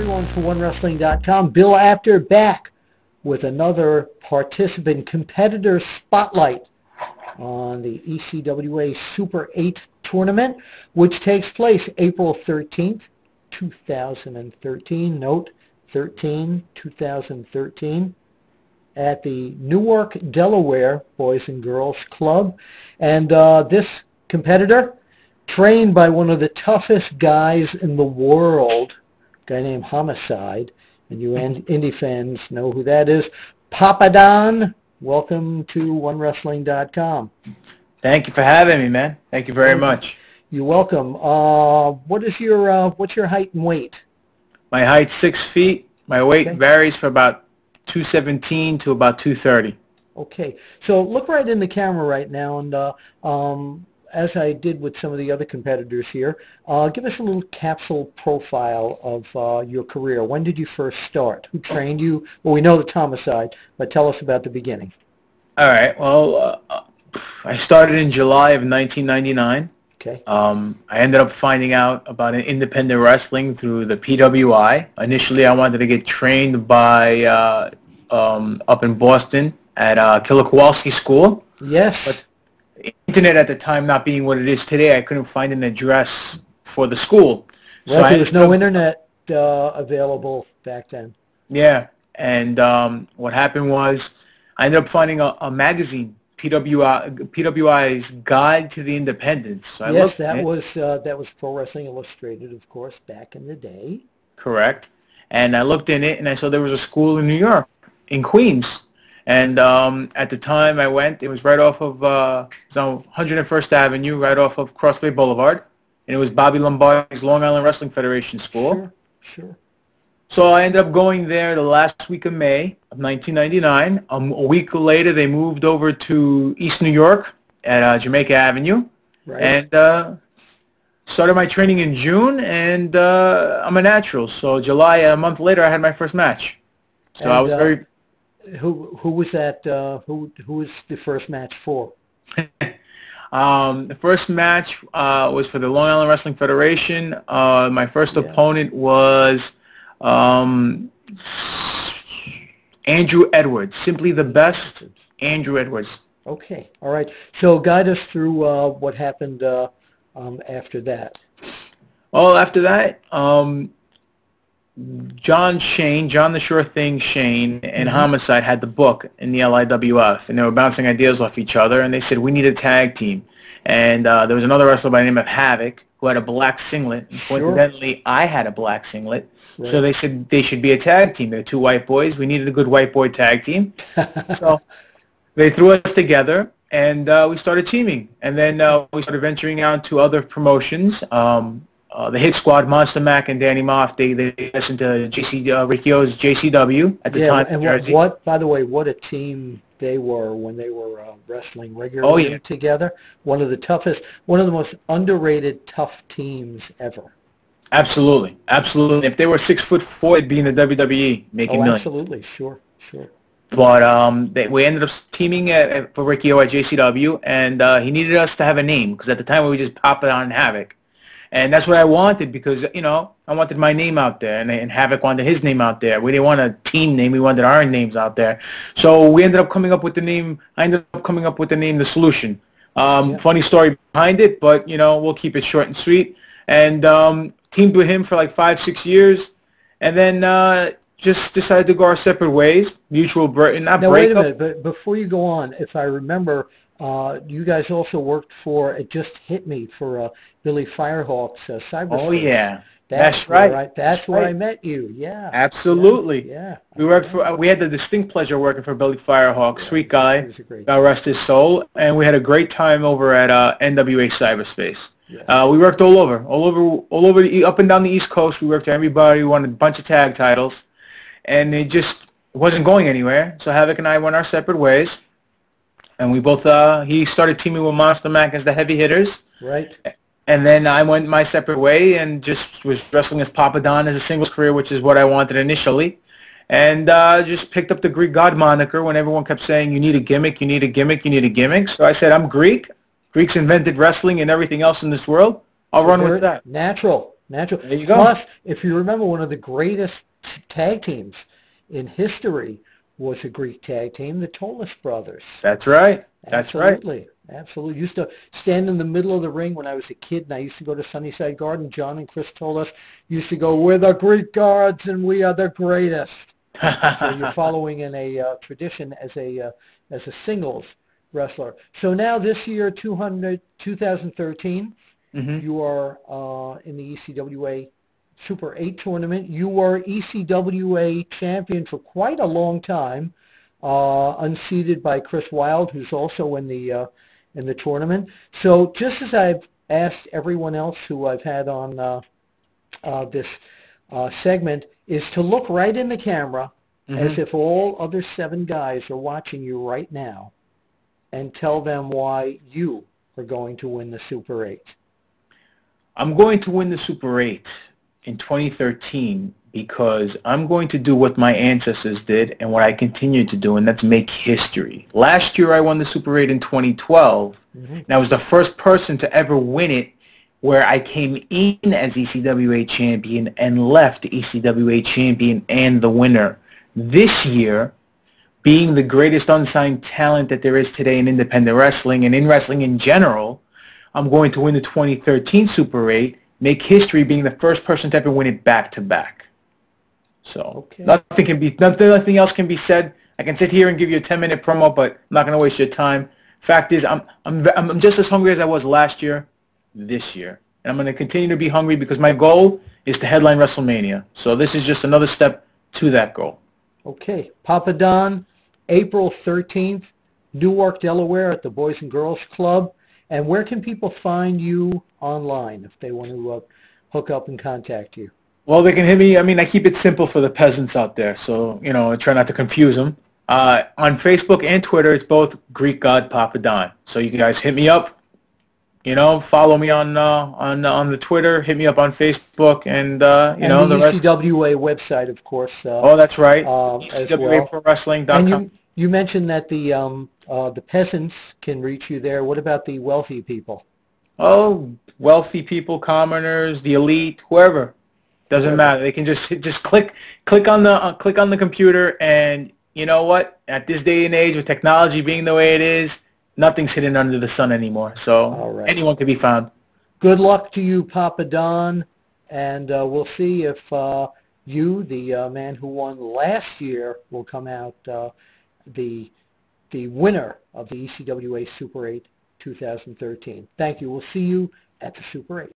everyone for OneWrestling.com. Bill Apter back with another participant competitor spotlight on the ECWA Super 8 tournament, which takes place April 13th, 2013. Note 13, 2013. At the Newark, Delaware Boys and Girls Club. And this competitor, trained by one of the toughest guys in the world, a guy named Homicide, and you indie fans know who that is, Papadon. Welcome to OneWrestling.com. Thank you for having me, man. Thank you very much. You're welcome. What's your height and weight? My height's 6 feet. My weight varies from about 217 to about 230. Okay. So look right in the camera right now, and as I did with some of the other competitors here, give us a little capsule profile of your career. When did you first start? Who trained you? Well, we know the Homicide, but tell us about the beginning. All right. Well, I started in July of 1999. Okay. I ended up finding out about independent wrestling through the PWI. Initially, I wanted to get trained by up in Boston at Kowalski School. Yes. But the internet at the time not being what it is today, I couldn't find an address for the school. Well, there was no internet available back then. Yeah, and what happened was I ended up finding a magazine, PWI's Guide to the Independents. So yes, that was Pro Wrestling Illustrated, of course, back in the day. Correct. And I looked in it, and I saw there was a school in New York, in Queens. And at the time I went, it was right off of 101st Avenue, right off of Crossway Boulevard. And it was Bobby Lombardi's Long Island Wrestling Federation School. Sure. So I ended up going there the last week of May of 1999. A week later, they moved over to East New York at Jamaica Avenue. Right. And started my training in June, and I'm a natural. So July, a month later, I had my first match. So and, I was very... Who was that? Who was the first match for? The first match was for the Long Island Wrestling Federation. My first opponent was Andrew Edwards. Simply the best, Andrew Edwards. Okay. All right. So guide us through what happened after that. Well, after that, John the Sure Thing Shane and Homicide had the book in the LIWF, and they were bouncing ideas off each other, and they said, we need a tag team. And there was another wrestler by the name of Havoc who had a black singlet. And coincidentally, I had a black singlet. Right. So they said they should be a tag team. They're two white boys. We needed a good white boy tag team. So they threw us together, and we started teaming. And then we started venturing out to other promotions. The Hit Squad, Monster Mac and Danny Moff, they listened to Ricchio's JCW at the time. And by the way, what a team they were when they were wrestling regularly together. One of the most underrated tough teams ever. Absolutely. If they were 6'4", they'd be in the WWE making millions. Absolutely, sure. But we ended up teaming for Ricchio at JCW, and he needed us to have a name, because at the time we were just Papadon and Havoc. And that's what I wanted, because, I wanted my name out there, and Havoc wanted his name out there. We didn't want a team name. We wanted our names out there. So we ended up coming up with the name. I ended up coming up with the name The Solution. Funny story behind it, but, we'll keep it short and sweet. And teamed with him for like 5-6 years, and then just decided to go our separate ways. Mutual breakup. Now, wait a minute. But before you go on, if I remember, you guys also worked for, it just hit me, for Billy Firehawk's Cyber. Oh, yeah. That's right. That's where I met you. Yeah. Absolutely. Yeah. We had the distinct pleasure working for Billy Firehawk. Sweet guy. God rest his soul. And we had a great time over at NWA Cyberspace. Yeah. We worked all over, up and down the East Coast. We worked for everybody. We won a bunch of tag titles, and it just wasn't going anywhere. So Havoc and I went our separate ways, and we both. He started teaming with Monster Mac as the heavy hitters. Right. And then I went my separate way and just was wrestling as Papadon as a singles career, which is what I wanted initially. And just picked up the Greek God moniker when everyone kept saying, you need a gimmick, you need a gimmick, you need a gimmick. So I said, I'm Greek. Greeks invented wrestling and everything else in this world. I'll run with that. Natural. Natural. There you go. Plus, if you remember, one of the greatest tag teams in history was a Greek tag team, the Tolis brothers. That's right. That's Absolutely. right. Absolutely. Used to stand in the middle of the ring when I was a kid, and I used to go to Sunnyside Garden. John and Chris Tolis used to go, "We're the Greek gods, and we are the greatest." So you're following in a tradition as a singles wrestler. So now this year, 2013, you are in the ECWA Super 8 tournament. You were ECWA champion for quite a long time, unseated by Chris Wilde, who's also in the tournament. So just as I've asked everyone else who I've had on this segment, is to look right in the camera as if all other 7 guys are watching you right now, and tell them why you are going to win the Super 8. I'm going to win the Super 8 in 2013 because I'm going to do what my ancestors did and what I continue to do, and that's make history. Last year I won the Super 8 in 2012, and I was the first person to ever win it where I came in as ECWA champion and left ECWA champion and the winner. This year, being the greatest unsigned talent that there is today in independent wrestling and in wrestling in general, I'm going to win the 2013 Super 8, make history being the first person to ever win it back-to-back. So nothing else can be said. I can sit here and give you a 10-minute promo, but I'm not going to waste your time. Fact is, I'm just as hungry as I was last year, this year. And I'm going to continue to be hungry because my goal is to headline WrestleMania. So this is just another step to that goal. Okay. Papadon, April 13th, Newark, Delaware at the Boys and Girls Club. And where can people find you online if they want to hook up and contact you? Well, they can hit me. I mean, I keep it simple for the peasants out there, so, I try not to confuse them. On Facebook and Twitter, it's both Greek God Papadon. So you guys hit me up. Follow me on the Twitter. Hit me up on Facebook, and the ECWA website, of course. That's right. As well. ECWAProWrestling.com. And you mentioned that the peasants can reach you there. What about the wealthy people? Oh, wealthy people, commoners, the elite, whoever. Doesn't matter. They can just click on the computer, and you know what? At this day and age, with technology being the way it is, nothing's hidden under the sun anymore. So anyone can be found. Good luck to you, Papadon, and we'll see if you, the man who won last year, will come out the winner of the ECWA Super 8 2013. Thank you. We'll see you at the Super 8.